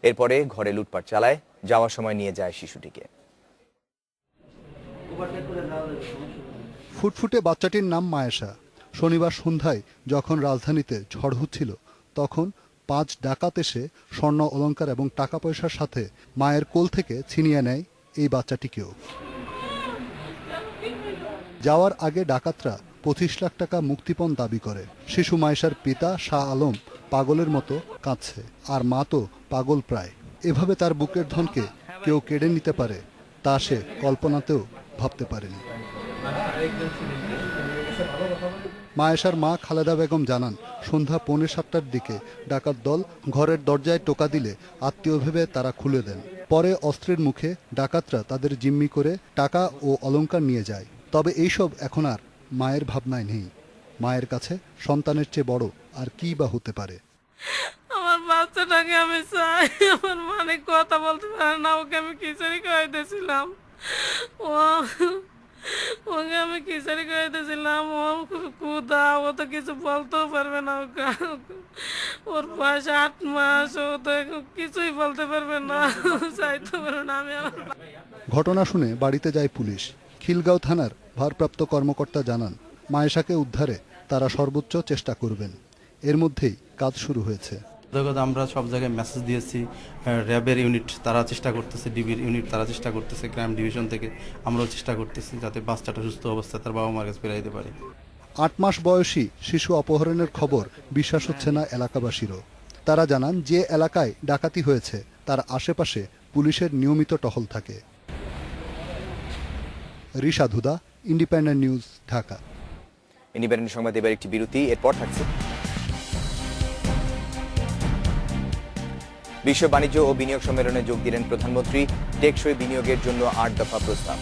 এরপরে ঘরে লুটপাট চালায়, যাওয়ার সময় নিয়ে যায় শিশুটিকে। ফুটফুটে বাচ্চাটির নাম মায়েশা। শনিবার সন্ধ্যায় যখন রাজধানীতে ঝড় হচ্ছিল তখন 5 ডাকাত এসে স্বর্ণ অলংকার এবং টাকা পয়সার সাথে মায়ের কোল থেকে ছিনিয়ে নেয় এই বাচ্চাটিকেও। যাওয়ার আগে ডাকাতরা 25 লাখ টাকা মুক্তিপণ দাবি করে। শিশু মায়েশার পিতা শাহ আলম পাগলের মতো কাঁদছে, আর মা তো পাগল প্রায়। এভাবে তার বুকের ধনকে কেউ কেড়ে নিতে পারে তা সে কল্পনাতেও ভাবতে পারেনি। মায়েশার মা খালেদা বেগম জানান, সন্ধ্যা 6:45টার দিকে ডাকাত দল ঘরের দরজায় টোকা দিলে আত্মীয় ভেবে তারা খুলে দেন। পরে অস্ত্রের মুখে ডাকাতরা তাদের জিম্মি করে টাকা ও অলংকার নিয়ে যায়। তবে এইসব এখন আর মায়ের ভাবনায় নেই। মায়ের কাছে সন্তানের চেয়ে বড় আর কি বা হতে পারে। আমার বাচ্চাটাকে আমি চাই, আমার মানে কথা বলতে পারে না, ওকে আমি খিচুড়ি খাওয়াইতেছিলাম, ওকে আমি খিচুড়ি খাওয়াইতেছিলাম, ও ক্ষুধা, ও তো কিছু বলতেও পারবে না, ওর বয়স 8 মাস, ও তো কিছুই বলতে পারবে না, চাইতে পারবে না। আমি ঘটনা শুনে বাড়িতে যায় পুলিশ। খিলগাঁও থানার ভারপ্রাপ্ত কর্মকর্তা জানান, মায়েশাকে উদ্ধারে তারা সর্বোচ্চ চেষ্টা করবেন। এর মধ্যেই কাজ শুরু হয়েছে। আমরা সব জায়গায় মেসেজ দিয়েছি, র্যাবের ইউনিট তারা চেষ্টা করতেছে, ডিবির ইউনিট তারা চেষ্টা করতেছে, ক্রাইম ডিভিশন থেকে আমরাও চেষ্টা করতেছি যাতে বাচ্চাটা সুস্থ অবস্থায় তার বাবা মার কাছে ফিরিয়ে দিতে পারে। 8 মাস বয়সী শিশু অপহরণের খবর বিশ্বাস হচ্ছে না এলাকাবাসীরও। তারা জানান, যে এলাকায় ডাকাতি হয়েছে তার আশেপাশে পুলিশের নিয়মিত টহল থাকে। রিশাদ হুদা, ইন্ডিপেন্ডেন্ট নিউজ, ঢাকা। ইন্ডিপেন্ডেন্ট সংবাদ এবার একটি বিরতি, এরপর থাকছে বিশ্ব বাণিজ্য ও বিনিয়োগ সম্মেলনে যোগ দিলেন প্রধানমন্ত্রী। টেকসই বিনিয়োগের জন্য 8 দফা প্রস্তাব।